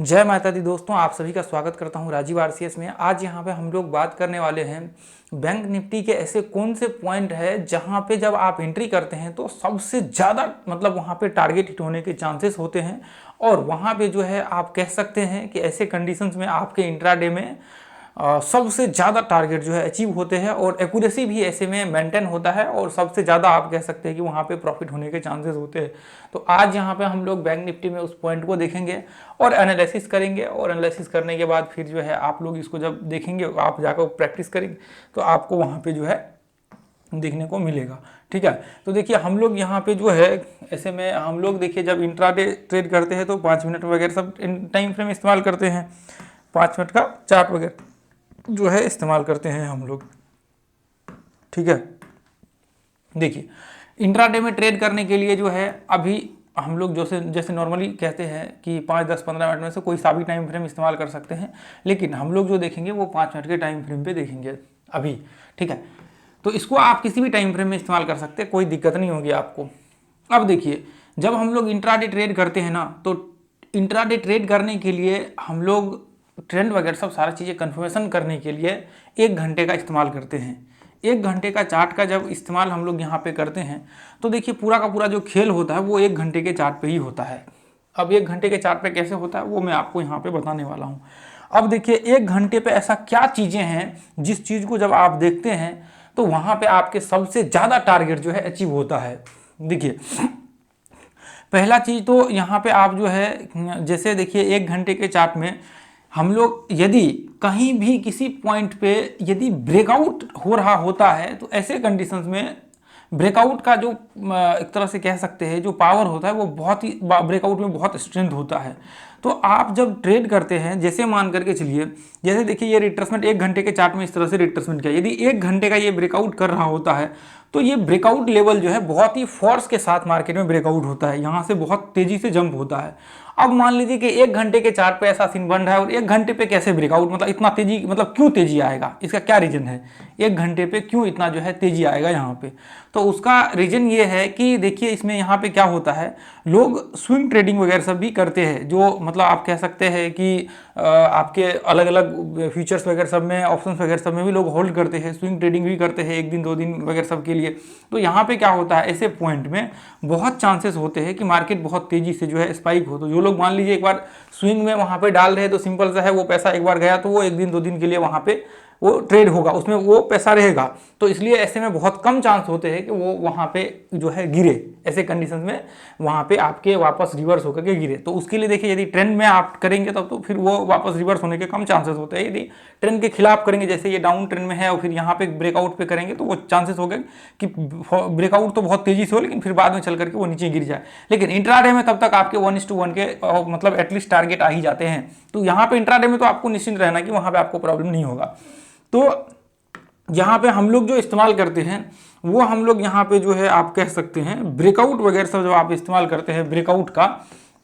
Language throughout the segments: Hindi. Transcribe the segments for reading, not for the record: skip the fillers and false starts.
जय माता दी दोस्तों, आप सभी का स्वागत करता हूं राजीव आरसीएस में। आज यहां पे हम लोग बात करने वाले हैं बैंक निफ्टी के ऐसे कौन से पॉइंट है जहां पे जब आप एंट्री करते हैं तो सबसे ज़्यादा वहां पे टारगेट हिट होने के चांसेस होते हैं। और वहां पे जो है आप कह सकते हैं कि ऐसे कंडीशंस में आपके इंट्राडे में सबसे ज़्यादा टारगेट जो है अचीव होते हैं और एक्यूरेसी भी ऐसे में मेंटेन होता है और सबसे ज़्यादा आप कह सकते हैं कि वहाँ पे प्रॉफिट होने के चांसेस होते हैं। तो आज यहाँ पे हम लोग बैंक निफ्टी में उस पॉइंट को देखेंगे और एनालिसिस करेंगे, और एनालिसिस करने के बाद फिर जो है आप लोग इसको जब देखेंगे, आप जाकर प्रैक्टिस करेंगे तो आपको वहाँ पर जो है देखने को मिलेगा। ठीक है, तो देखिए हम लोग यहाँ पे जो है ऐसे में हम लोग देखिए जब इंट्राडे ट्रेड करते हैं तो 5 मिनट वगैरह सब टाइम फ्रेम इस्तेमाल करते हैं, 5 मिनट का चार्ट वगैरह जो है इस्तेमाल करते हैं हम लोग। ठीक है, देखिए इंट्राडे में ट्रेड करने के लिए जो है अभी हम लोग जैसे नॉर्मली कहते हैं कि 5, 10, 15 मिनट में से कोई सा भी टाइम फ्रेम इस्तेमाल कर सकते हैं, लेकिन हम लोग जो देखेंगे वो 5 मिनट के टाइम फ्रेम पे देखेंगे अभी। ठीक है, तो इसको आप किसी भी टाइम फ्रेम में इस्तेमाल कर सकते हैं, कोई दिक्कत नहीं होगी आपको। अब देखिए जब हम लोग इंट्राडे ट्रेड करते हैं ना, तो इंट्राडे ट्रेड करने के लिए हम लोग ट्रेंड वगैरह सब सारा चीज़ें कन्फर्मेशन करने के लिए 1 घंटे का इस्तेमाल करते हैं। 1 घंटे का चार्ट का जब इस्तेमाल हम लोग यहाँ पे करते हैं तो देखिए पूरा का पूरा जो खेल होता है वो 1 घंटे के चार्ट पे ही होता है। अब 1 घंटे के चार्ट पे कैसे होता है वो मैं आपको यहाँ पे बताने वाला हूँ। अब देखिए 1 घंटे पे ऐसा क्या चीज़ें हैं जिस चीज़ को जब आप देखते हैं तो वहाँ पे आपके सबसे ज़्यादा टारगेट जो है अचीव होता है। देखिए पहला चीज़ तो यहाँ पे आप जो है जैसे देखिए 1 घंटे के चार्ट में हम लोग यदि कहीं भी किसी पॉइंट पे यदि ब्रेकआउट हो रहा होता है तो ऐसे कंडीशंस में ब्रेकआउट का जो एक तरह से कह सकते हैं जो पावर होता है वो बहुत ही ब्रेकआउट में बहुत स्ट्रेंथ होता है। तो आप जब ट्रेड करते हैं, जैसे मान करके चलिए, जैसे देखिए ये रिट्रेसमेंट 1 घंटे के चार्ट में इस तरह से रिट्रेसमेंट किया, यदि 1 घंटे का ये ब्रेकआउट कर रहा होता है तो ये ब्रेकआउट लेवल जो है बहुत ही फोर्स के साथ मार्केट में ब्रेकआउट होता है, यहाँ से बहुत तेजी से जंप होता है। अब मान लीजिए कि 1 घंटे के चार्ट पे ऐसा सीन बन रहा है और 1 घंटे पे कैसे ब्रेकआउट, इतना तेजी, क्यों तेजी आएगा, इसका क्या रीजन है, 1 घंटे पे क्यों इतना जो है तेजी आएगा यहाँ पे। तो उसका रीजन ये है कि देखिए इसमें यहाँ पे क्या होता है, लोग स्विंग ट्रेडिंग वगैरह सब भी करते हैं, जो आप कह सकते हैं कि आपके अलग अलग फ्यूचर्स वगैरह सब में, ऑप्शंस वगैरह सब में भी लोग होल्ड करते हैं, स्विंग ट्रेडिंग भी करते हैं 1 दिन 2 दिन वगैरह सब के लिए। तो यहाँ पे क्या होता है, ऐसे पॉइंट में बहुत चांसेस होते हैं कि मार्केट बहुत तेजी से जो है स्पाइक हो। तो जो लोग मान लीजिए एक बार स्विंग में वहाँ पे डाल रहे हैं तो सिंपल सा है, वो पैसा एक बार गया तो वो 1 दिन 2 दिन के लिए वहाँ पे वो ट्रेड होगा, उसमें वो पैसा रहेगा। तो इसलिए ऐसे में बहुत कम चांस होते हैं कि वो वहाँ पे जो है गिरे, ऐसे कंडीशंस में वहाँ पे आपके वापस रिवर्स होकर के गिरे। तो उसके लिए देखिए यदि ट्रेंड में आप करेंगे तब तो फिर वो वापस रिवर्स होने के कम चांसेस होते हैं। यदि ट्रेंड के खिलाफ करेंगे, जैसे ये डाउन ट्रेंड में है और फिर यहाँ पे ब्रेकआउट पे करेंगे, तो वो चांसेस हो गए कि ब्रेकआउट तो बहुत तेजी से हो लेकिन फिर बाद में चल करके वो नीचे गिर जाए। लेकिन इंट्राडे में तब तक आपके 1:1 के एटलीस्ट टारगेट आ ही जाते हैं। तो यहाँ पे इंट्राडे में तो आपको निश्चिंत रहना कि वहाँ पे आपको प्रॉब्लम नहीं होगा। तो यहाँ पे हम लोग जो इस्तेमाल करते हैं वो हम लोग यहाँ पे जो है आप कह सकते हैं ब्रेकआउट वगैरह सब जो आप इस्तेमाल करते हैं ब्रेकआउट का,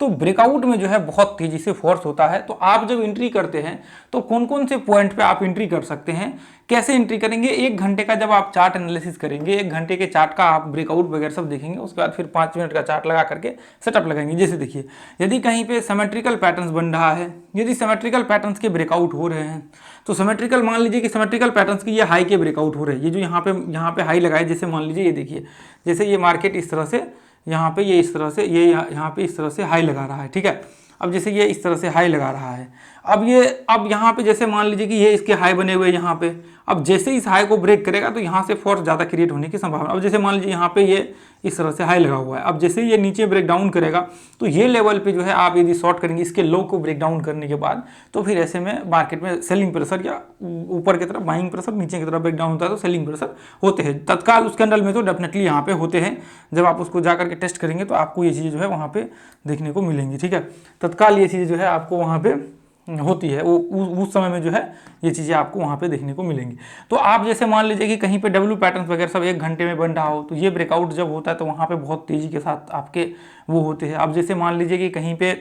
तो ब्रेकआउट में जो है बहुत तेजी से फोर्स होता है। तो आप जब एंट्री करते हैं तो कौन कौन से पॉइंट पे आप एंट्री कर सकते हैं, कैसे एंट्री करेंगे, 1 घंटे का जब आप चार्ट एनालिसिस करेंगे, 1 घंटे के चार्ट का आप ब्रेकआउट वगैरह सब देखेंगे, उसके बाद फिर 5 मिनट का चार्ट लगा करके सेटअप लगाएंगे। जैसे देखिए यदि कहीं पे सिमेट्रिकल पैटर्न्स बन रहा है, यदि सिमेट्रिकल पैटर्न्स के ब्रेकआउट हो रहे हैं, तो सिमेट्रिकल मान लीजिए कि सिमेट्रिकल पैटर्न्स की ये हाई के ब्रेकआउट हो रहे हैं, ये जो यहाँ पे हाई लगाए, जैसे मान लीजिए ये देखिए, जैसे ये मार्केट इस तरह से यहाँ पे ये इस तरह से ये यहाँ पे इस तरह से हाई लगा रहा है। ठीक है, अब जैसे ये इस तरह से हाई लगा रहा है, अब यहाँ पे जैसे मान लीजिए कि ये इसके हाई बने हुए यहाँ पे, अब जैसे इस हाई को ब्रेक करेगा तो यहाँ से फोर्स ज़्यादा क्रिएट होने की संभावना। अब जैसे मान लीजिए यहाँ पे ये इस तरह से हाई लगा हुआ है, अब जैसे ये नीचे ब्रेक डाउन करेगा तो ये लेवल पे जो है आप यदि शॉर्ट करेंगे इसके लो को ब्रेक डाउन करने के बाद, तो फिर ऐसे में मार्केट में सेलिंग प्रेशर या ऊपर की तरफ बाइंग प्रेशर, नीचे की तरफ ब्रेक डाउन होता है तो सेलिंग प्रेशर होते हैं तत्काल उस कैंडल में, तो डेफिनेटली यहाँ पे होते हैं। जब आप उसको जा करके टेस्ट करेंगे तो आपको ये चीज़ें जो है वहाँ पे देखने को मिलेंगी। ठीक है, तत्काल ये चीज़ें जो है आपको वहाँ पे होती है, वो उस समय में जो है ये चीज़ें आपको वहाँ पे देखने को मिलेंगी। तो आप जैसे मान लीजिए कि कहीं पे डब्ल्यू पैटर्न्स वगैरह सब 1 घंटे में बन रहा हो, तो ये ब्रेकआउट जब होता है तो वहाँ पे बहुत तेज़ी के साथ आपके वो होते हैं। अब जैसे मान लीजिए कि कहीं पे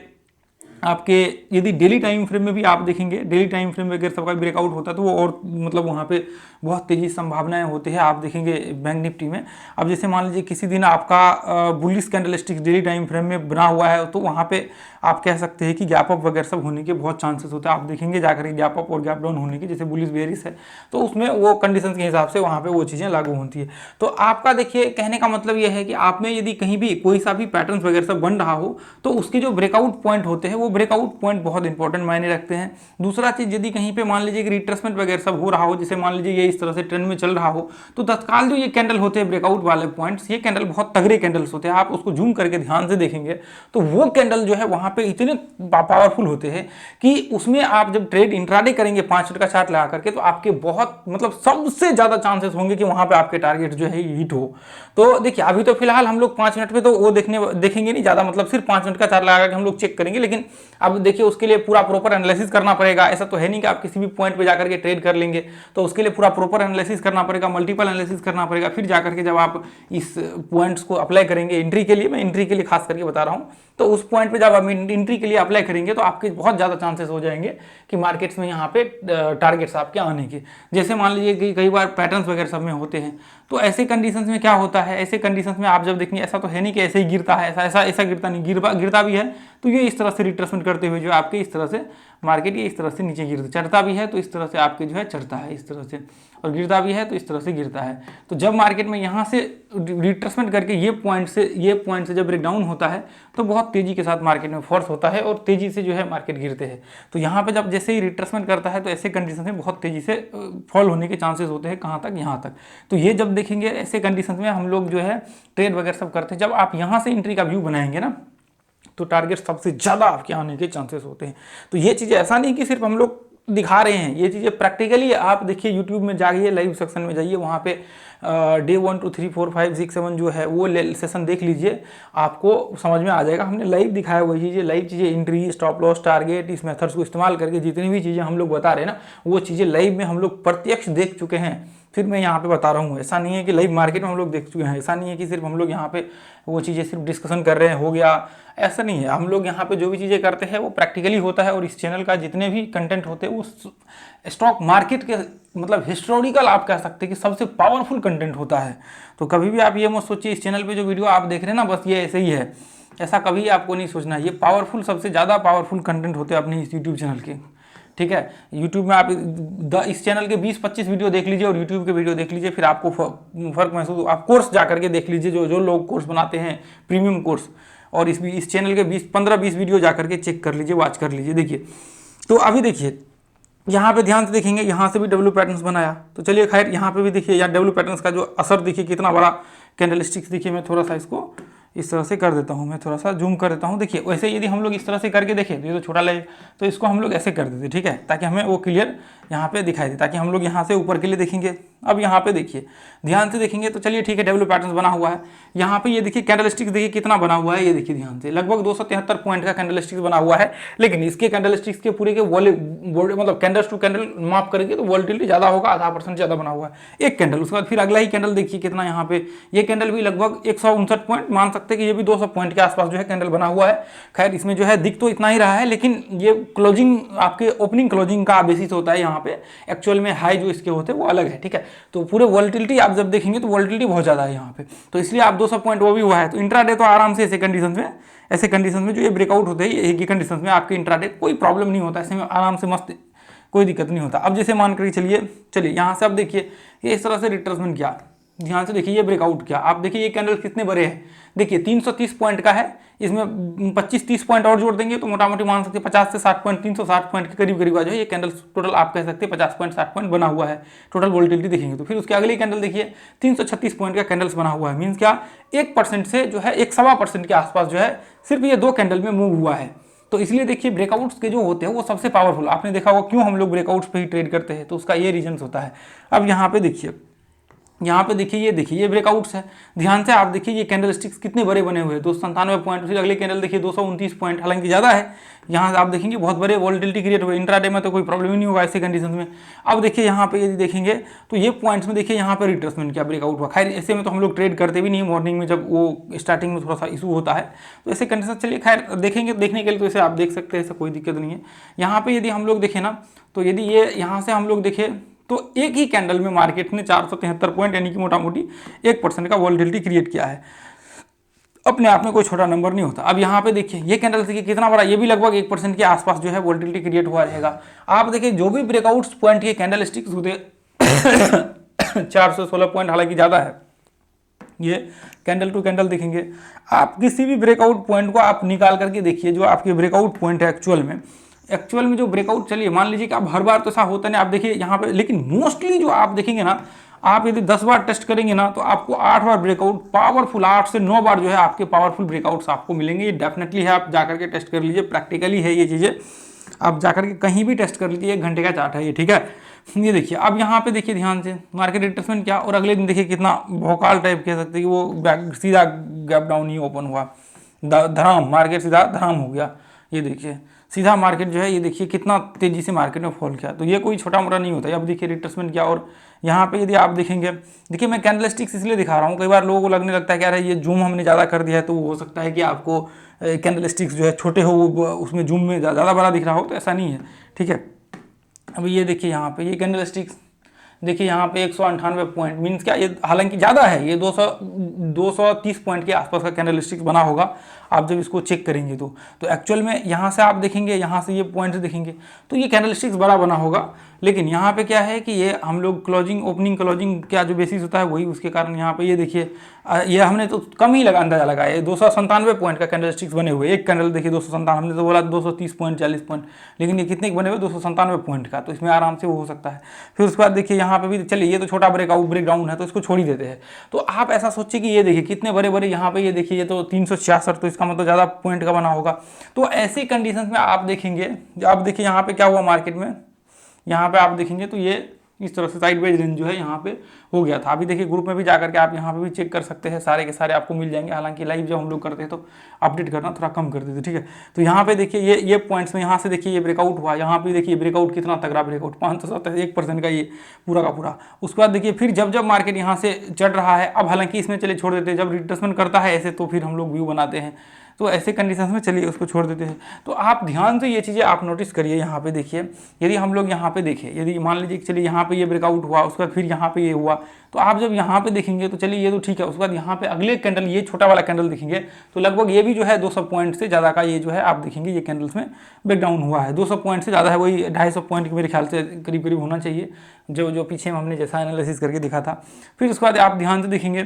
आपके यदि डेली टाइम फ्रेम में भी आप देखेंगे, डेली टाइम फ्रेम में अगर सबका ब्रेकआउट होता है तो वो और मतलब वहाँ पे बहुत तेज़ी संभावनाएं होती है। आप देखेंगे बैंक निफ्टी में, अब जैसे मान लीजिए किसी दिन आपका bullish candlestick daily time frame में बना हुआ है तो वहाँ पे आप कह सकते हैं कि गैप अप वगैरह सब होने के बहुत चांसेस होते हैं। आप देखेंगे जाकर गैप अप और गैप डाउन होने के, जैसे बुलिश बेरिश है तो उसमें वो कंडीशन के हिसाब से वहाँ पे वो चीज़ें लागू होती है। तो आपका देखिए कहने का मतलब ये है कि आप में यदि कहीं भी कोई सा भी पैटर्न वगैरह सब बन रहा हो तो उसके जो ब्रेकआउट पॉइंट होते हैं वो ब्रेकआउट पॉइंट बहुत इंपॉर्टेंट मायने रखते हैं। दूसरा चीज़, यदि कहीं पे मान लीजिए कि रिट्रेसमेंट वगैरह सब हो रहा हो, जैसे मान लीजिए ये इस तरह से ट्रेंड में चल रहा हो, तो तत्काल जो ये कैंडल होते हैं ब्रेकआउट वाले पॉइंट्स, ये कैंडल बहुत तगड़े कैंडल्स होते हैं। आप उसको जूम करके ध्यान से देखेंगे तो वो कैंडल जो है वहाँ पे इतने पावरफुल होते हैं कि उसमें आप जब ट्रेड इंट्राडे करेंगे 5 मिनट का चार्ट लगा करके तो आपके बहुत मतलब सबसे ज़्यादा चांसेस होंगे कि वहाँ पे आपके टारगेट जो है हिट हो। तो देखिए अभी तो फिलहाल हम लोग 5 मिनट पे तो वो देखेंगे नहीं ज़्यादा, मतलब सिर्फ 5 मिनट का चार्ट लगा के हम लोग चेक करेंगे, लेकिन अब देखिए उसके लिए पूरा प्रॉपर एनालिसिस करना पड़ेगा। ऐसा तो है नहीं कि आप किसी भी पॉइंट पे जाकर के ट्रेड कर लेंगे, तो उसके लिए पूरा प्रॉपर एनालिसिस करना पड़ेगा, मल्टीपल एनालिसिस करना पड़ेगा। फिर जाकर के जब आप इस पॉइंट्स को अप्लाई करेंगे एंट्री के लिए, मैं एंट्री के लिए खास करके बता रहा हूँ, तो उस पॉइंट पे जब आप एंट्री के लिए अप्लाई करेंगे तो आपके बहुत ज़्यादा चांसेस हो जाएंगे कि मार्केट्स में यहाँ पे टारगेट्स आपके आने के। जैसे मान लीजिए कि कई बार पैटर्न्स वगैरह सब में होते हैं, तो ऐसे कंडीशंस में क्या होता है, ऐसे कंडीशंस में आप जब देखेंगे ऐसा तो है नहीं कि ऐसे ही गिरता है, ऐसा गिरता नहीं, गिरता भी है तो ये इस तरह से रिट्रेसमेंट करते हुए जो आपके इस तरह से मार्केट ये इस तरह से नीचे गिरता, चढ़ता भी है तो इस तरह से आपके जो है चढ़ता है इस तरह से, और गिरता भी है तो इस तरह से गिरता है। तो जब मार्केट में यहाँ से रिट्रेसमेंट करके ये पॉइंट से जब ब्रेकडाउन होता है तो बहुत तेज़ी के साथ मार्केट में फोर्स होता है और तेज़ी से जो है मार्केट गिरते हैं। तो यहाँ पे जब जैसे ही रिट्रेसमेंट करता है तो ऐसे कंडीशन में बहुत तेज़ी से फॉल होने के चांसेस होते हैं, कहाँ तक, यहाँ तक। तो ये जब देखेंगे ऐसे कंडीशन में हम लोग जो है ट्रेड वगैरह सब करते हैं, जब आप यहाँ से एंट्री का व्यू बनाएंगे ना तो टारगेट सबसे ज़्यादा आपके आने के चांसेस होते हैं। तो ये चीज़ें ऐसा नहीं कि सिर्फ हम लोग दिखा रहे हैं, ये चीज़ें प्रैक्टिकली आप देखिए यूट्यूब में जाइए, लाइव सेक्शन में जाइए, वहाँ पे डे 1 2 3 4 5 6 7 जो है वो सेशन देख लीजिए, आपको समझ में आ जाएगा। हमने लाइव दिखाया वही चीज़ें, लाइव चीज़ें, एंट्री, स्टॉप लॉस, टारगेट, इस मेथड्स को इस्तेमाल करके जितनी भी चीज़ें हम लोग बता रहे हैं ना वो चीज़ें लाइव में हम लोग प्रत्यक्ष देख चुके हैं, फिर मैं यहाँ पे बता रहा हूँ। ऐसा नहीं है कि लाइव मार्केट में हम लोग देख चुके हैं, ऐसा नहीं है कि सिर्फ हम लोग यहाँ पे वो चीज़ें सिर्फ डिस्कशन कर रहे हैं हो गया, ऐसा नहीं है। हम लोग यहाँ पे जो भी चीज़ें करते हैं वो प्रैक्टिकली होता है, और इस चैनल का जितने भी कंटेंट होते हैं वो स्टॉक मार्केट के मतलब हिस्टोरिकल आप कह सकते हैं कि सबसे पावरफुल कंटेंट होता है। तो कभी भी आप ये मत सोचिए इस चैनल पे जो वीडियो आप देख रहे हैं ना बस ये ऐसे ही है, ऐसा कभी आपको नहीं सोचना है। ये पावरफुल, सबसे ज़्यादा पावरफुल कंटेंट होते हैं अपने इस यूट्यूब चैनल के, ठीक है। यूट्यूब में आप इस चैनल के 20-25 वीडियो देख लीजिए और यूट्यूब के वीडियो देख लीजिए, फिर आपको फ़र्क महसूस, आप कोर्स जा करके देख लीजिए, जो लोग कोर्स बनाते हैं प्रीमियम कोर्स, और इस चैनल के 15-20 वीडियो जा करके चेक कर लीजिए, वॉच कर लीजिए। देखिए तो अभी देखिए यहाँ पे ध्यान से देखेंगे, यहाँ से भी डब्ल्यू पैटर्न्स बनाया, तो चलिए खैर यहाँ पे भी देखिए यहाँ डब्ल्यू पैटर्न्स का जो असर देखिए कितना बड़ा कैंडल स्टिक्स। देखिए मैं थोड़ा सा इसको इस तरह से कर देता हूँ, मैं थोड़ा सा जूम कर देता हूँ। देखिए वैसे यदि हम लोग इस तरह से करके देखें तो ये तो छोटा लगे, तो इसको हम लोग ऐसे कर देते, ठीक है, ताकि हमें वो क्लियर यहाँ पे दिखाई दे, ताकि हम लोग यहाँ से ऊपर के लिए देखेंगे। अब यहाँ पे देखिए ध्यान से देखेंगे तो चलिए ठीक है, डब्ल्यू पैटर्न्स बना हुआ है। यहाँ पे ये देखिए कैंडल स्टिक्स देखिए कितना बना हुआ है, ये देखिए ध्यान से लगभग 273 पॉइंट का कैंडल स्टिक्स बना हुआ है। लेकिन इसके कैंडल स्टिक्स के पूरे के मतलब कैंडल्स टू कैंडल माफ करेंगे तो वॉलेटिलिटी ज़्यादा होगा, 0.5% ज़्यादा बना हुआ है एक कैंडल। उसके बाद फिर अगला ही कैंडल देखिए कितना, यहाँ पे ये कैंडल भी लगभग 159 पॉइंट, मान सकते हैं कि ये भी 200 पॉइंट के आसपास जो है कैंडल बना हुआ है। खैर इसमें जो है दिख तो इतना ही रहा है, लेकिन ये क्लोजिंग आपके ओपनिंग क्लोजिंग का बेसिस होता है, यहाँ पे एक्चुअल में हाई जो इसके होते हैं वो अलग है, ठीक है। तो पूरे वॉलेटिलिटी आप जब देखेंगे तो वॉलेटिलिटी बहुत ज़्यादा है यहाँ पे, तो इसलिए आप 200 पॉइंट वो भी हुआ है। तो इंट्राडे तो आराम से ऐसे कंडीशन में जो ये ब्रेकआउट होते हैं एक ही कंडीशन में आपके इंट्राडे कोई प्रॉब्लम नहीं होता, ऐसे में आराम से मस्त कोई दिक्कत नहीं होता। अब जैसे मान कर चलिए यहाँ से अब देखिए ये इस तरह से रिट्रेसमेंट किया, ध्यान से देखिए ये ब्रेकआउट किया, आप देखिए ये कैंडल कितने बड़े हैं, देखिए 330 पॉइंट का है, इसमें 25-30 पॉइंट और जोड़ देंगे तो मोटा मोटी मान सकते हैं 50 से 60 पॉइंट, 360 पॉइंट के करीब करीब आ जाए ये कैंडल टोटल, आप कह सकते हैं 50 पॉइंट 60 पॉइंट बना हुआ है टोटल वोल्टिलिटी देखेंगे। तो फिर उसके अगली कैंडल देखिए 336 पॉइंट का कैंडल्स बना हुआ है, मीन्स क्या 1% से जो है 1.25% के आसपास जो है सिर्फ ये 2 कैंडल में मूव हुआ है। तो इसलिए देखिए ब्रेकआउट्स के जो होते हैं वो सबसे पावरफुल, आपने देखा होगा क्यों हम लोग ब्रेकआउट्स पे ही ट्रेड करते हैं, तो उसका ये रीजन होता है। अब यहाँ पे देखिए यहाँ पे देखिए ये ब्रेकआउट्स है, ध्यान से आप देखिए ये कैंडल स्टिक्स कितने बड़े बने हुए हैं, 297 पॉइंट, फिर अगले कैंडल देखिए 229 पॉइंट, हालांकि ज़्यादा है। यहाँ आप देखेंगे बहुत बड़े वॉलेटिलिटी क्रिएट हुए, इंट्राडे में तो कोई प्रॉब्लम ही नहीं होगा ऐसे कंडीशन में। अब देखिए यहाँ पे यदि देखेंगे तो ये पॉइंट्स में देखिए यहाँ पे रिट्रेसमेंट क्या ब्रेकआउट हुआ। खैर ऐसे में तो हम लोग ट्रेड करते भी नहीं मॉर्निंग में, जब वो स्टार्टिंग में थोड़ा सा इशू होता है तो ऐसे कंडीशन। चलिए खैर देखेंगे, देखने के लिए तो इसे आप देख सकते हैं, ऐसा कोई दिक्कत नहीं है। यहाँ पे यदि हम लोग देखें ना, तो यदि ये यहाँ से हम लोग देखें तो एक ही कैंडल में मार्केट ने 473 पॉइंट यानी कि मोटा मोटी 1% का वॉलेटिलिटी क्रिएट किया है। अपने आप में कोई छोटा नंबर नहीं होता। अब यहाँ पे देखिए ये कैंडल देखिए कितना बड़ा, ये भी लगभग 1% के आसपास जो है वॉलेटिलिटी क्रिएट हुआ रहेगा। आप देखिए जो भी ब्रेकआउट्स पॉइंट के कैंडल स्टिक्स होते 416 पॉइंट, हालांकि ज़्यादा है। ये कैंडल टू कैंडल देखेंगे आप, किसी भी ब्रेकआउट पॉइंट को आप निकाल करके देखिए, जो आपके ब्रेकआउट पॉइंट है एक्चुअल में जो ब्रेकआउट, चलिए मान लीजिए कि आप हर बार तो ऐसा होता नहीं, आप देखिए यहाँ पे, लेकिन मोस्टली जो आप देखेंगे ना, आप यदि 10 बार टेस्ट करेंगे ना तो आपको 8 बार ब्रेकआउट पावरफुल, 8 से 9 बार जो है आपके पावरफुल ब्रेकआउट्स आपको मिलेंगे। ये डेफिनेटली है, आप जाकर के टेस्ट कर लीजिए, प्रैक्टिकली है ये चीज़ें, आप जाकर के कहीं भी टेस्ट कर लीजिए, 1 घंटे का चार्ट है ये, ठीक है। ये देखिए अब यहाँ पे देखिए ध्यान से मार्केट रिट्रेसमेंट क्या, और अगले दिन देखिए कितना भौकाल टाइप कह सकते हैं कि वो सीधा गैप डाउन ही ओपन हुआ, धड़ाम, मार्केट सीधा धड़ाम हो गया। ये देखिए सीधा मार्केट जो है, ये देखिए कितना तेजी से मार्केट में फॉल किया। तो ये कोई छोटा मोटा नहीं होता है। अब देखिए रिट्रेसमेंट क्या, और यहाँ पे यदि आप देखेंगे, देखिए मैं कैंडल स्टिक्स इसलिए दिखा रहा हूँ, कई बार लोगों को लगने लगता है कि यार ये जूम हमने ज़्यादा कर दिया है, तो हो सकता है कि आपको कैंडल स्टिक्स जो है छोटे हो, उसमें जूम में ज़्यादा बड़ा दिख रहा हो, तो ऐसा नहीं है, ठीक है। अब ये देखिए यहाँ पे ये कैंडल स्टिक्स देखिए यहाँ पे 198 पॉइंट, मीन्स क्या, ये हालांकि ज़्यादा है, ये 230 पॉइंट के आसपास का कैंडल स्टिक्स बना होगा आप जब इसको चेक करेंगे तो एक्चुअल में यहाँ से आप देखेंगे, यहाँ से ये पॉइंट्स देखेंगे तो ये कैंडल स्टिक्स बड़ा बना होगा। लेकिन यहाँ पे क्या है कि ये हम लोग क्लोजिंग ओपनिंग क्लोजिंग क्या जो बेसिस होता है वही, उसके कारण यहाँ पे ये देखिए ये हमने तो कम ही अंदाजा लगाया है, 297 पॉइंट का कैंडल स्टिक्स बने हुए। एक कैंडल देखिए 297, हमने तो बोला 230 पॉइंट 40 पॉइंट, लेकिन ये कितने बने हुए 297 पॉइंट का, तो इसमें आराम से वो हो सकता है। फिर उसके बाद देखिए यहाँ पे भी, चलिए ये तो छोटा ब्रेकडाउन है तो इसको छोड़ ही देते हैं। तो आप ऐसा सोचिए कि ये देखिए कितने बड़े बड़े यहाँ पे, ये देखिए ये तो 366, तो इसका मतलब ज़्यादा पॉइंट का बना होगा। तो ऐसी कंडीशंस में आप देखेंगे, आप देखिए यहाँ पे क्या हुआ मार्केट में, यहाँ पे आप देखेंगे तो ये इस तरह से साइडवेज रेंज जो है यहाँ पे हो गया था। अभी देखिए ग्रुप में भी जाकर के आप यहाँ पे भी चेक कर सकते हैं, सारे के सारे आपको मिल जाएंगे। हालांकि लाइव जब हम लोग करते हैं तो अपडेट करना थोड़ा कम कर देते, ठीक है। तो यहाँ पे देखिए ये पॉइंट्स में, यहाँ से देखिए ये ब्रेकआउट हुआ, यहाँ पे देखिए ब्रेकआउट कितना तगड़ा ब्रेकआउट, 571% का ये पूरा का पूरा। उसके बाद देखिए फिर जब मार्केट यहाँ से चढ़ रहा है, अब हालांकि इसमें चलिए छोड़ देते हैं, जब रिट्रेसमेंट करता है ऐसे तो फिर हम लोग व्यू बनाते हैं, तो ऐसे कंडीशंस में चलिए उसको छोड़ देते हैं। तो आप ध्यान से ये चीज़ें आप नोटिस करिए। यहाँ पे देखिए यदि हम लोग यहाँ पे देखें, यदि मान लीजिए चलिए यहाँ पे ये ब्रेकआउट हुआ, उसके बाद फिर यहाँ पे ये हुआ, तो आप जब यहाँ पे देखेंगे तो चलिए ये तो ठीक है। उसके बाद यहाँ पे अगले कैंडल, ये छोटा वाला कैंडल देखेंगे तो लगभग ये भी जो है 200 पॉइंट से ज़्यादा का ये जो है आप देखेंगे ये कैंडल्स में ब्रेकडाउन हुआ है। 200 पॉइंट से ज़्यादा है, वही 250 पॉइंट मेरे ख्याल से करीब करीब होना चाहिए, जो पीछे में हमने जैसा एनालिसिस करके दिखा था। फिर उसके बाद आप ध्यान से देखेंगे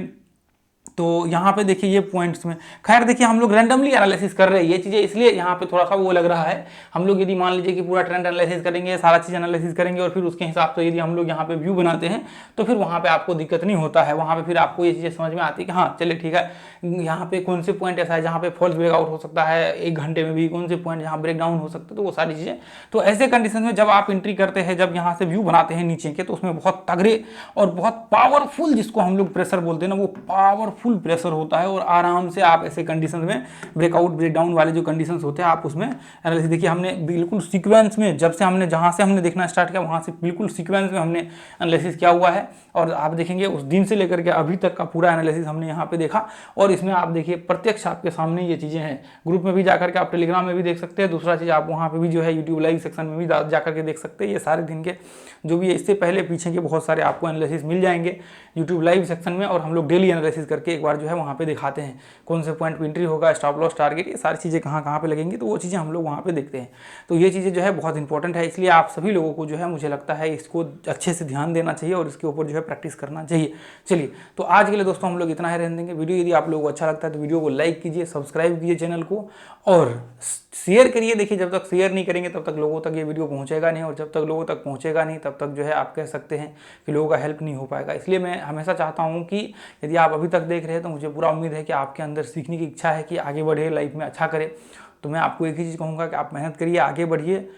तो यहाँ पे देखिए ये पॉइंट्स में, खैर देखिए हम लोग रैंडमली एनालिसिस कर रहे हैं ये चीज़ें, इसलिए यहाँ पे थोड़ा सा वो लग रहा है। हम लोग यदि मान लीजिए कि पूरा ट्रेंड एनालिसिस करेंगे, सारा चीज़ एनालिसिस करेंगे और फिर उसके हिसाब से यदि हम लोग यहाँ पे व्यू बनाते हैं तो फिर वहाँ पे आपको दिक्कत नहीं होता है। वहाँ पे फिर आपको ये चीज़ें समझ में आती है कि हाँ चलिए ठीक है, यहाँ पे कौन से पॉइंट ऐसा है जहाँ पे फॉल्स ब्रेकआउट हो सकता है 1 घंटे में भी, कौन से पॉइंट जहाँ ब्रेक डाउन हो सकते हैं, तो वो सारी चीज़ें। तो ऐसे कंडीशन में जब आप एंट्री करते हैं, जब यहाँ से व्यू बनाते हैं नीचे के, तो उसमें बहुत तगड़े और बहुत पावरफुल, जिसको हम लोग प्रेशर बोलते हैं ना, वो पावरफुल प्रेशर होता है। और आराम से आप ऐसे कंडीशन में ब्रेकआउट ब्रेकडाउन वाले जो कंडीशंस होते हैं आप उसमें एनालिसिस, देखिए हमने बिल्कुल सीक्वेंस में, जब से हमने जहाँ से हमने देखना स्टार्ट किया वहाँ से बिल्कुल सीक्वेंस में हमने एनालिसिस किया हुआ है। और आप देखेंगे उस दिन से लेकर के अभी तक का पूरा एनालिसिस हमने यहाँ पे देखा। और इसमें आप देखिए प्रत्यक्ष आपके सामने ये चीज़ें हैं। ग्रुप में भी जाकर के आप टेलीग्राम में भी देख सकते हैं, दूसरा चीज़ आप वहाँ पे भी जो है यूट्यूब लाइव सेक्शन में भी जाकर के देख सकते हैं। ये सारे दिन के जो भी है, इससे पहले पीछे के बहुत सारे आपको एनालिसिस मिल जाएंगे यूट्यूब लाइव सेक्शन में। और हम लोग डेली एनालिसिस करके एक बार जो है वहाँ पे दिखाते हैं कौन से पॉइंट पे एंट्री होगा, स्टॉप लॉस, टारगेट, ये सारी चीज़ें कहाँ कहाँ पे लगेंगी, तो वो चीज़ें हम लोग वहाँ पे देखते हैं। तो ये चीज़ें जो है बहुत इंपॉर्टेंट है, इसलिए आप सभी लोगों को जो है मुझे लगता है इसको अच्छे से ध्यान देना चाहिए और इसके ऊपर जो है प्रैक्टिस करना चाहिए। चलिए तो आज के लिए दोस्तों हम लोग इतना ही रहने देंगे। वीडियो यदि आप लोगों को अच्छा लगता है तो वीडियो को लाइक कीजिए, सब्सक्राइब कीजिए चैनल को और शेयर करिए। देखिए जब तक शेयर नहीं करेंगे तब तक लोगों तक ये वीडियो पहुंचेगा नहीं, और जब तक लोगों तक पहुंचेगा नहीं तब तक जो है आप कह सकते हैं कि लोगों का हेल्प नहीं हो पाएगा। इसलिए मैं हमेशा चाहता हूं कि यदि आप अभी तक देख रहे हैं तो मुझे पूरा उम्मीद है कि आपके अंदर सीखने की इच्छा है कि आगे बढ़े, लाइफ में अच्छा करे। तो मैं आपको एक ही चीज़ कहूँगा कि आप मेहनत करिए, आगे बढ़िए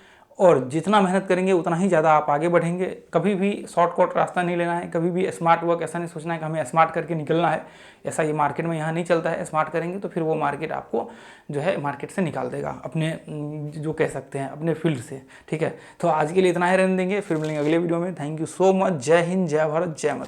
और जितना मेहनत करेंगे उतना ही ज़्यादा आप आगे बढ़ेंगे। कभी भी शॉर्टकट रास्ता नहीं लेना है, कभी भी स्मार्ट वर्क ऐसा नहीं सोचना है कि हमें स्मार्ट करके निकलना है। ऐसा ये मार्केट में यहाँ नहीं चलता है। स्मार्ट करेंगे तो फिर वो मार्केट आपको जो है मार्केट से निकाल देगा, अपने जो कह सकते हैं अपने फील्ड से। ठीक है, तो आज के लिए इतना ही रहने देंगे, फिर मिलेंगे अगले वीडियो में। Thank you so much. जय हिंद, जय भारत, जय माता।